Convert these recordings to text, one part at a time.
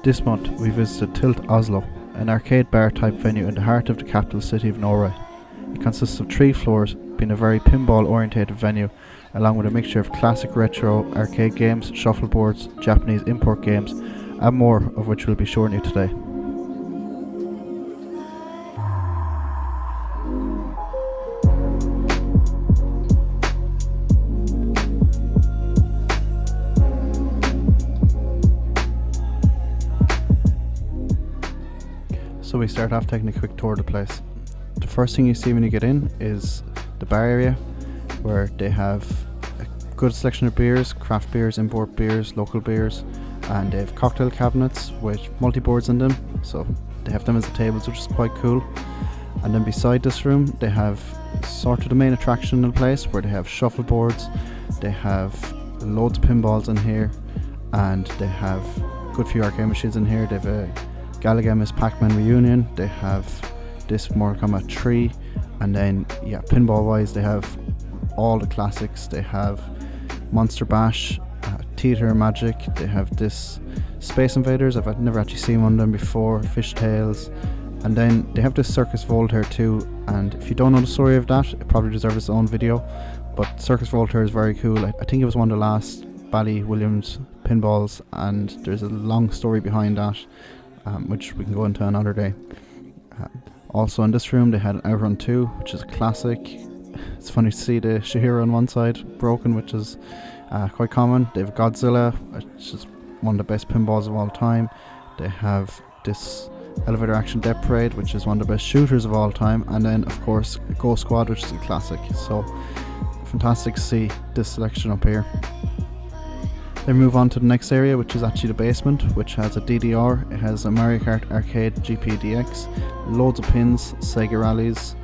This month we visited Tilt Oslo, an arcade bar type venue in the heart of the capital city of Norway. It consists of 3 floors, being a very pinball orientated venue, along with a mixture of classic retro arcade games, shuffleboards, Japanese import games, and more, of which we'll be showing you today. So we start off taking a quick tour of the place. The first thing you see when you get in is the bar area, where they have a good selection of beers, craft beers, import beers, local beers, and they have cocktail cabinets with multi-boards in them, so they have them as the tables, which is quite cool. And then beside this room they have sort of the main attraction in the place, where they have shuffleboards, they have loads of pinballs in here, and they have a good few arcade machines in here. They have a Galaga Miss Pac-Man Reunion, they have this Mortal Kombat 3, and then pinball wise they have all the classics. They have Monster Bash, Theater Magic, they have this Space Invaders, I've never actually seen one of them before, Fishtails, and then they have this Circus Voltaire too, and if you don't know the story of that, it probably deserves its own video, but Circus Voltaire is very cool. I think it was one of the last Bally Williams pinballs, and there's a long story behind that, which we can go into another day. Also in this room they had an Outrun 2, which is a classic. It's funny to see the Shihiro on one side broken, which is quite common. They have Godzilla, which is one of the best pinballs of all time. They have this Elevator Action Death Parade, which is one of the best shooters of all time, and then of course Ghost Squad, which is a classic. So fantastic to see this selection up here. Then move on to the next area, which is actually the basement, which has a DDR, it has a Mario Kart Arcade GP DX, loads of pins, Sega Rallies,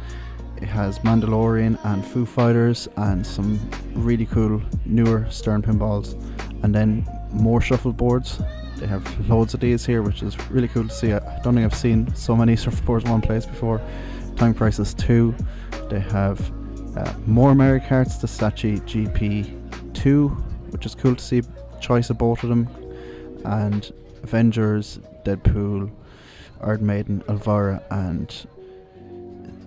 it has Mandalorian and Foo Fighters, and some really cool newer Stern pinballs, and then more shuffleboards. They have loads of these here, which is really cool to see. I don't think I've seen so many shuffleboards in one place before. Time Crisis 2, they have more Mario Karts, the Sachi GP2, which is cool to see. Choice of both of them, and Avengers, Deadpool, Iron Maiden, Elvira, and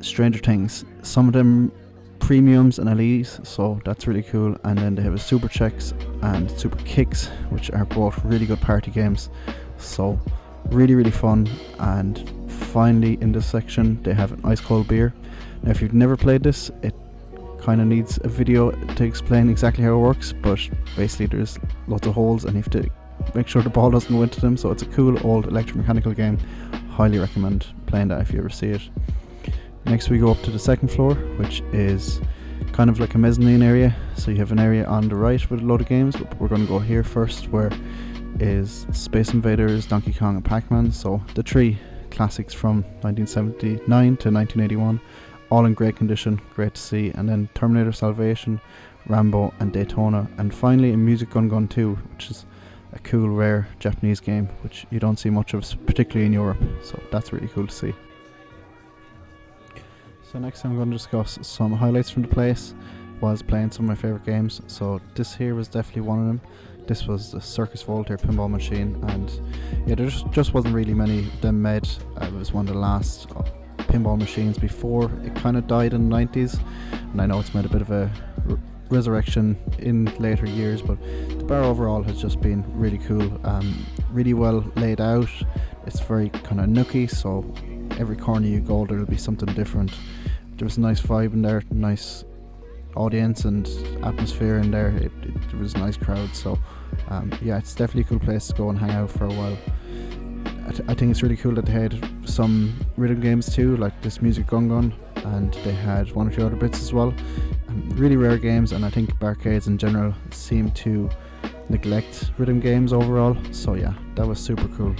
Stranger Things. Some of them premiums and LEs, so that's really cool. And then they have a Super Checks and Super Kicks, which are both really good party games, so really fun. And finally in this section they have an ice cold beer. Now if you've never played this, it kind of needs a video to explain exactly how it works, but basically there's lots of holes and you have to make sure the ball doesn't go into them, so it's a cool old electromechanical game. Highly recommend playing that if you ever see it. Next we go up to the second floor, which is kind of like a mezzanine area, so you have an area on the right with a load of games, but we're going to go here first, where is Space Invaders, Donkey Kong and Pac-Man, so the 3 classics from 1979 to 1981, all in great condition, great to see. And then Terminator Salvation, Rambo and Daytona, and finally a Music Gun Gun 2, which is a cool rare Japanese game which you don't see much of, particularly in Europe, so that's really cool to see. So next I'm going to discuss some highlights from the place whilst playing some of my favourite games. So this here was definitely one of them. This was the Circus Voltaire pinball machine, and there just wasn't really many of them made. It was one of the last pinball machines before it kind of died in the 90s, and I know it's made a bit of a resurrection in later years, but the bar overall has just been really cool, really well laid out. It's very kind of nooky, so every corner you go there'll be something different. There was a nice vibe in there, nice audience and atmosphere in there. There was a nice crowd, so it's definitely a cool place to go and hang out for a while. I think it's really cool that they had some rhythm games too, like this Music Gun Gun, and they had 1 or 2 other bits as well. Really rare games, and I think barcades in general seem to neglect rhythm games overall, so that was super cool.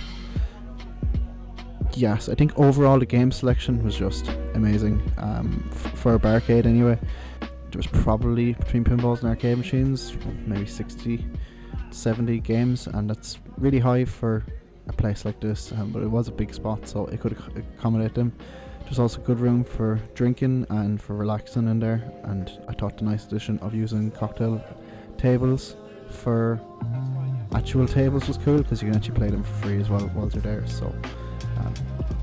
Yes, I think overall the game selection was just amazing, for a barcade anyway. There was probably, between pinballs and arcade machines, maybe 60 to 70 games, and that's really high for a place like this, but it was a big spot, so it could accommodate them. There's also good room for drinking and for relaxing in there, and I thought the nice addition of using cocktail tables for actual tables was cool because you can actually play them for free as well while you're there. So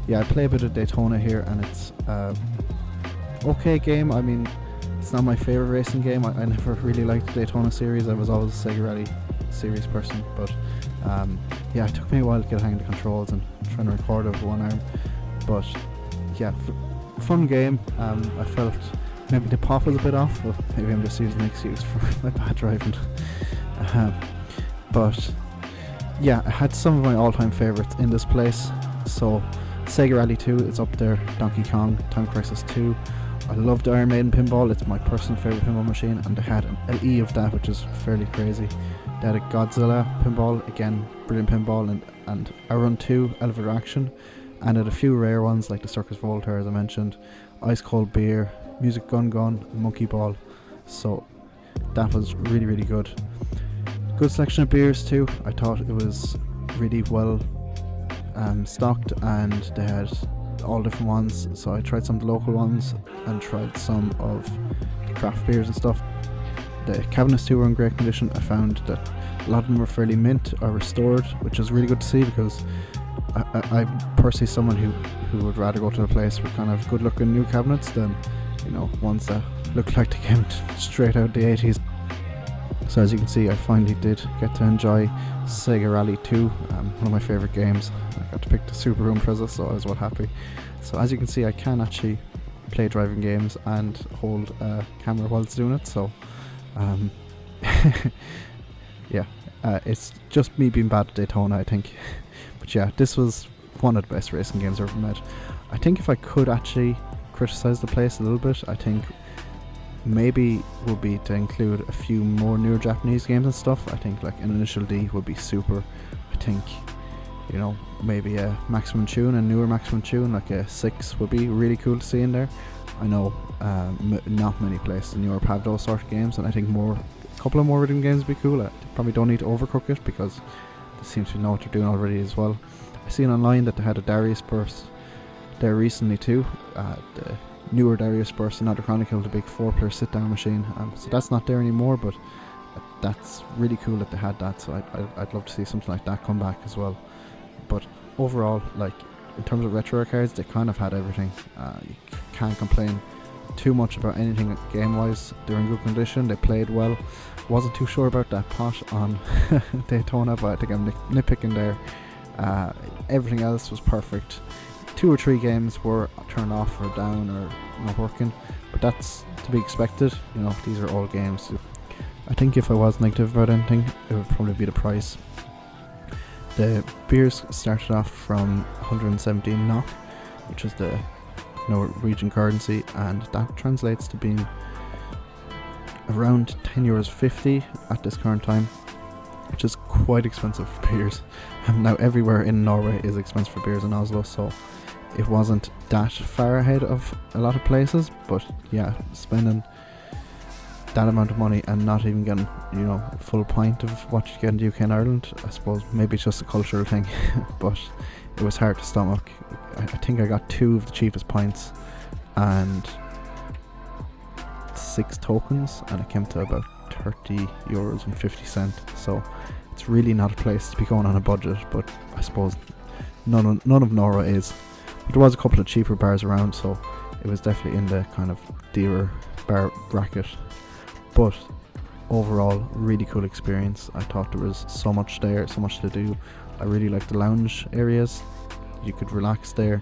yeah, I play a bit of Daytona here, and it's okay game. I mean, it's not my favorite racing game. I never really liked the Daytona series. I was always a Sega Rally series person, but yeah, it took me a while to get a hang of the controls and trying to record it with one arm. But yeah, fun game. I felt maybe the pop was a bit off, but maybe I'm just using an excuse for my bad driving. But yeah, I had some of my all-time favourites in this place. So Sega Rally 2 is up there, Donkey Kong, Time Crisis 2. I loved Iron Maiden pinball. It's my personal favourite pinball machine, and they had an LE of that, which is fairly crazy. They had a Godzilla pinball, again brilliant pinball, and Outrun 2 Elevator Action, and had a few rare ones like the Circus Voltaire, as I mentioned, Ice Cold Beer, Music Gun Gun, Monkey Ball. So that was really, really good. Good selection of beers too. I thought it was really well stocked, and they had all different ones. So I tried some of the local ones and tried some of the craft beers and stuff. The cabinets too were in great condition. I found that a lot of them were fairly mint or restored, which is really good to see, because I'm personally someone who would rather go to a place with kind of good looking new cabinets than, you know, ones that look like they came straight out the 80s. So as you can see, I finally did get to enjoy Sega Rally 2, one of my favourite games. I got to pick the Super Room Trezor, so I was well happy. So as you can see, I can actually play driving games and hold a camera whilst doing it, so yeah, it's just me being bad at Daytona, I think. But yeah, this was one of the best racing games I've ever met. I think if I could actually criticise the place a little bit, I think maybe would be to include a few more newer Japanese games and stuff. I think like an Initial D would be super. I think, you know, maybe a Maximum Tune, a newer Maximum Tune, like a 6 would be really cool to see in there. I know not many places in Europe have those sort of games, and I think a couple of more rhythm games would be cool. I probably don't need to overcook it, because they seem to know what they're doing already as well. I seen online that they had a Darius Burst there recently too. The newer Darius Burst, Another Chronicle, the big 4-player sit-down machine. So that's not there anymore, but that's really cool that they had that. So I'd love to see something like that come back as well. But overall, like in terms of retro arcades, they kind of had everything. You can't complain too much about anything game-wise. They're in good condition. They played well. Wasn't too sure about that pot on Daytona, but I think I'm nitpicking there. Everything else was perfect. 2 or 3 games were turned off or down or not working, but that's to be expected. You know, these are all games. I think if I was negative about anything, it would probably be the price. The beers started off from 117 NOK, which is the Norwegian currency, and that translates to being around €10.50 at this current time, which is quite expensive for beers. And now everywhere in Norway is expensive for beers in Oslo, so it wasn't that far ahead of a lot of places. But yeah, spending that amount of money and not even getting, you know, a full pint of what you get in the UK and Ireland, I suppose maybe it's just a cultural thing, but it was hard to stomach. I think I got 2 of the cheapest pints and 6 tokens, and it came to about €30.50. So it's really not a place to be going on a budget, but I suppose none of Norway is. But there was a couple of cheaper bars around, so it was definitely in the kind of dearer bar bracket. But overall, really cool experience. I thought there was so much there, so much to do. I really liked the lounge areas. You could relax there,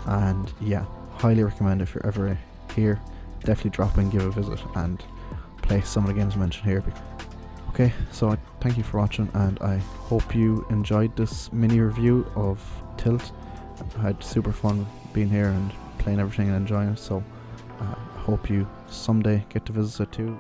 and yeah, highly recommend if you're ever here. Definitely drop in, give a visit, and play some of the games mentioned here. Okay, so I thank you for watching, and I hope you enjoyed this mini review of Tilt. I had super fun being here and playing everything and enjoying it, so I hope you someday get to visit it too.